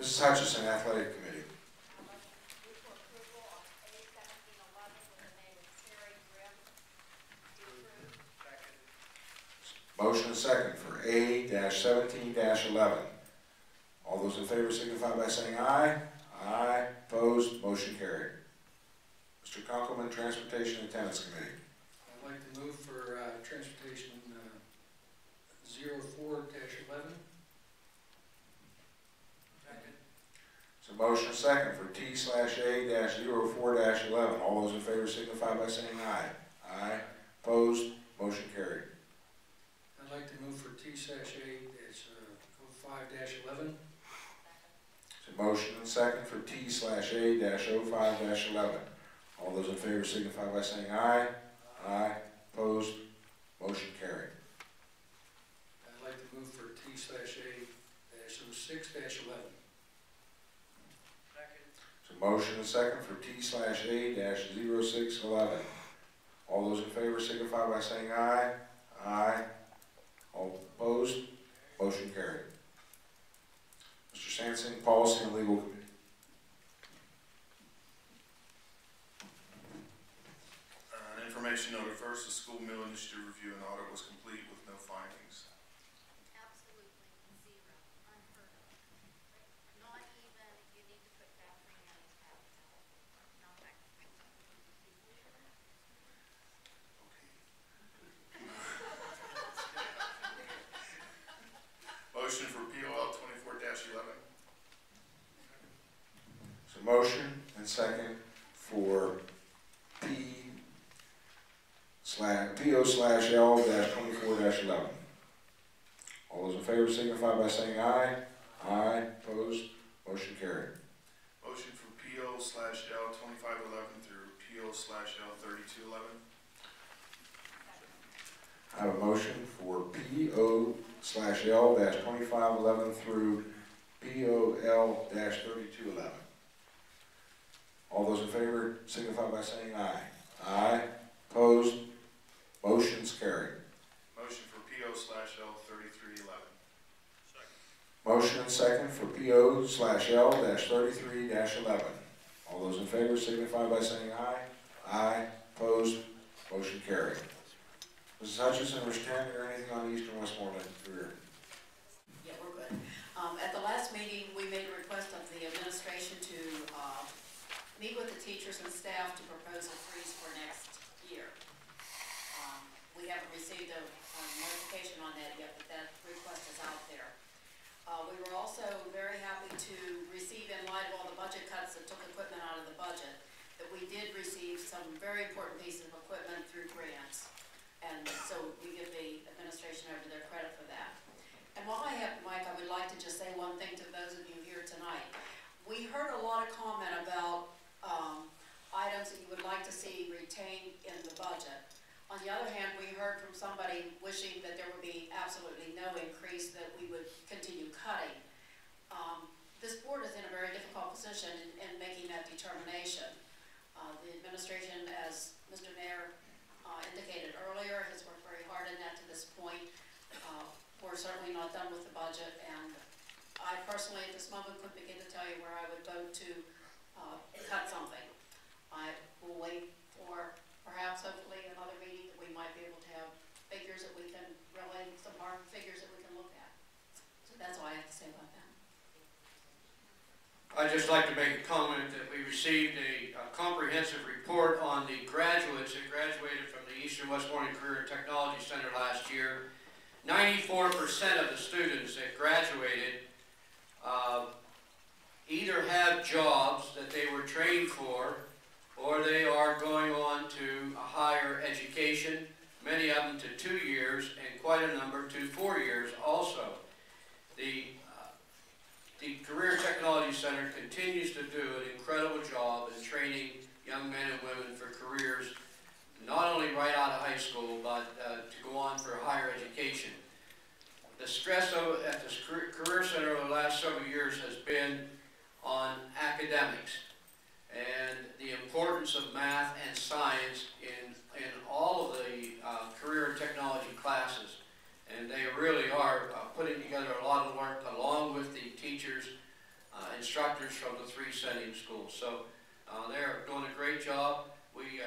Mrs. Hutchison, Athletic Committee. Motion and second for A-17-11. All those in favor signify by saying aye. Aye. Opposed? Motion carried. Mr. Kunkelman, Transportation Attendance Committee. I'd like to move for Transportation 04-11. Second. So motion and second for T/A-04-11. All those in favor signify by saying aye. Aye. Opposed? Motion carried. I'd like to move for T/A-05-11. So motion and second for T/A-05-11. All those in favor signify by saying aye. Aye. Opposed? Motion carried. I'd like to move for T/A-06-11. So motion and second for T/A-06-11. All those in favor signify by saying aye. Aye. All opposed? Motion carried. Mr. Sansing, Policy and Legal Committee. Information noted first, the school meal initiative review and audit was complete with no findings. Absolutely zero, unheard of. Not even, you need to put Catherine in his house. Not that. Motion for POL 24-11. So motion and second for PO/L-24-11. All those in favor signify by saying aye. Aye. Opposed? Motion carried. Motion for PO/L 2511 through PO/L 3211. I have a motion for PO/L-2511 through POL-3211. All those in favor signify by saying aye. Aye. Opposed? Motion's carried. Motion for PO/L 3311. Second. Motion and second for PO/L-33-11. All those in favor signify by saying aye. Aye. Opposed? Motion carried. Mrs. Hutchison, Mr. Tanner, anything on Eastern Westmoreland career? Yeah, we're good. At the last meeting, we made a request of the administration to meet with the teachers and staff to propose a freeze for next year. We haven't received a notification on that yet, but that request is out there. We were also very happy to receive, in light of all the budget cuts that took equipment out of the budget, that we did receive some very important pieces of equipment through grants. And so we give the administration over their credit for that. And while I have Mike, I would like to just say one thing to those of you here tonight. We heard a lot of comment about items that you would like to see retained in the budget. On the other hand, we heard from somebody wishing that there would be absolutely no increase, that we would continue cutting. This board is in a very difficult position in making that determination. The administration, as Mr. Mayor indicated earlier, has worked very hard in that to this point. We're certainly not done with the budget, and I personally at this moment couldn't begin to tell you where I would vote to cut something. I will wait for perhaps hopefully another meeting that we might be able to have figures that we can really, some hard figures that we can look at. So that's all I have to say about that. I'd just like to make a comment that we received a comprehensive report on the graduates that graduated from the Eastern Westmoreland Career and Technology Center last year. 94% of the students that graduated either have jobs that they were trained for, or they are going on to a higher education, many of them to 2 years, and quite a number to 4 years also. The Career Technology Center continues to do an incredible job in training young men and women for careers, not only right out of high school, but to go on for higher education. The stress at the Career Center over the last several years has been on academics and the importance of math and science in all of the career and technology classes. And they really are putting together a lot of work along with the teachers and instructors from the 3 sending schools. So they're doing a great job. We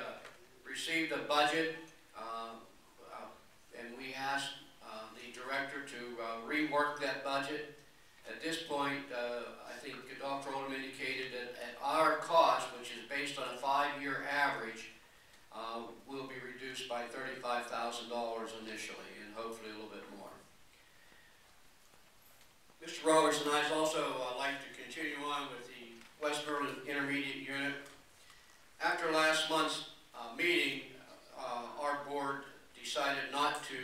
received a budget, and we asked the director to rework that budget. At this point, I think Dr. Oldham indicated that at our cost, which is based on a 5-year average, will be reduced by $35,000 initially, and hopefully a little bit more. Mr. Roberts and I also like to continue on with the Westmoreland Intermediate Unit. After last month's meeting, our board decided not to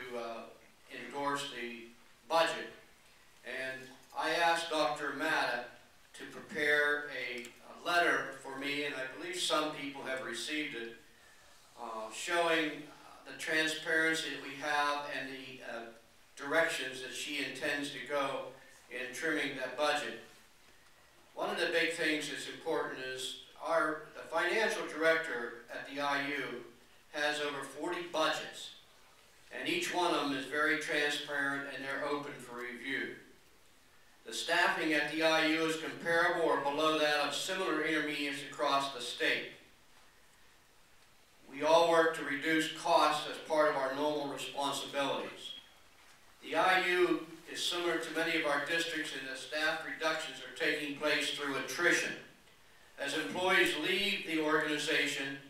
endorse the budget, and I asked Dr. Matta to prepare a letter for me, and I believe some people have received it, showing the transparency that we have and the directions that she intends to go in trimming that budget. One of the big things that's important is the financial director at the IU has over 40 budgets, and each one of them is very transparent and they're open for review. The staffing at the IU is comparable or below that of similar intermediates across the state. We all work to reduce costs as part of our normal responsibilities. The IU is similar to many of our districts in that staff reductions are taking place through attrition. As employees leave the organization,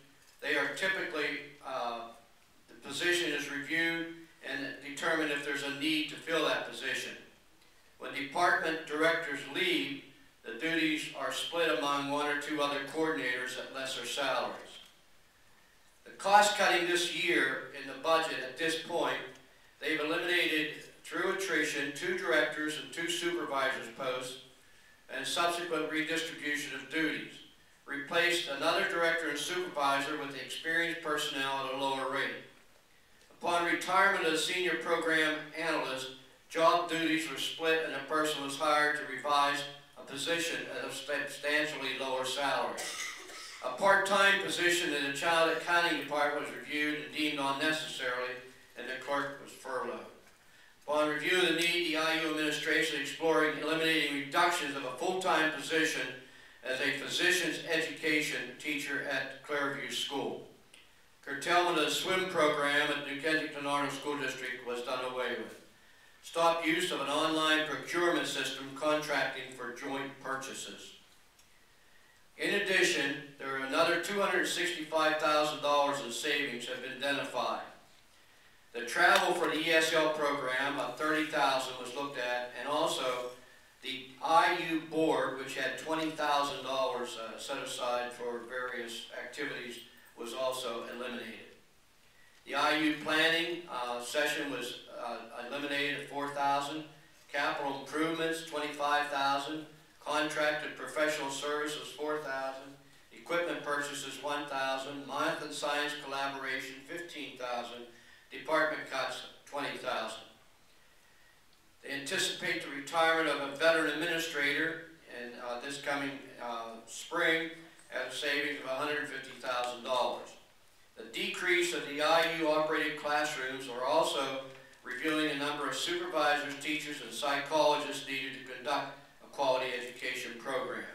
they are typically, the position is reviewed and determined if there's a need to fill that position. When department directors leave, the duties are split among 1 or 2 other coordinators at lesser salaries. The cost cutting this year in the budget at this point, they've eliminated through attrition 2 directors and 2 supervisors posts and subsequent redistribution of duties. Replaced another director and supervisor with experienced personnel at a lower rate. Upon retirement of the senior program analyst, job duties were split and a person was hired to revise a position at a substantially lower salary. A part-time position in the child accounting department was reviewed and deemed unnecessary, and the clerk was furloughed. Upon review of the need, the IU administration exploring eliminating reductions of a full-time position as a physician's education teacher at Clairview School. Curtailment of the swim program at New Kensington Arnold School District was done away with. Stop use of an online procurement system contracting for joint purchases. In addition, there are another $265,000 in savings have been identified. The travel for the ESL program of $30,000 was looked at, and also the IU board, which had $20,000 set aside for various activities, was also eliminated. The IU planning session was eliminated at $4,000. Capital improvements, $25,000. Contracted professional services, $4,000. Equipment purchases, $1,000. Math and science collaboration, $15,000. Department cuts, $20,000. They anticipate the retirement of a veteran administrator in this coming spring at a savings of $150,000. The decrease of the IU operated classrooms are also reviewing a number of supervisors, teachers, and psychologists needed to conduct a quality education program.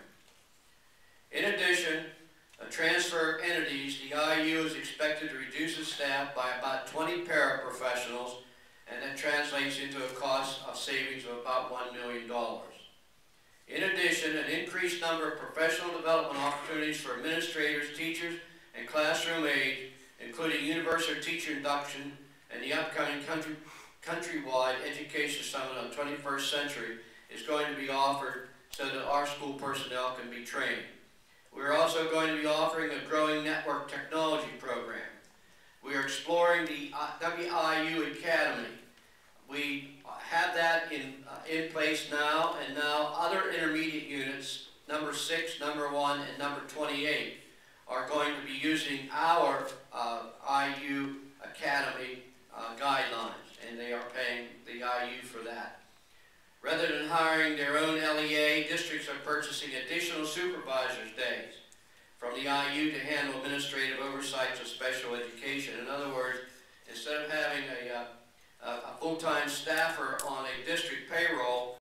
In addition, a transfer of entities, the IU is expected to reduce its staff by about 20 paraprofessionals, and that translates into a cost of savings of about $1 million. In addition, an increased number of professional development opportunities for administrators, teachers, and classroom aides, including universal teacher induction and the upcoming countrywide education summit on 21st century, is going to be offered so that our school personnel can be trained. We're also going to be offering a growing network technology program. We are exploring the WIU Academy. We have that in place now, and now other intermediate units, number 6, number 1, and number 28, are going to be using our IU Academy guidelines, and they are paying the IU for that. Rather than hiring their own LEA, districts are purchasing additional supervisors' days from the IU to handle administrative oversights of special education. In other words, instead of having a full-time staffer on a district payroll,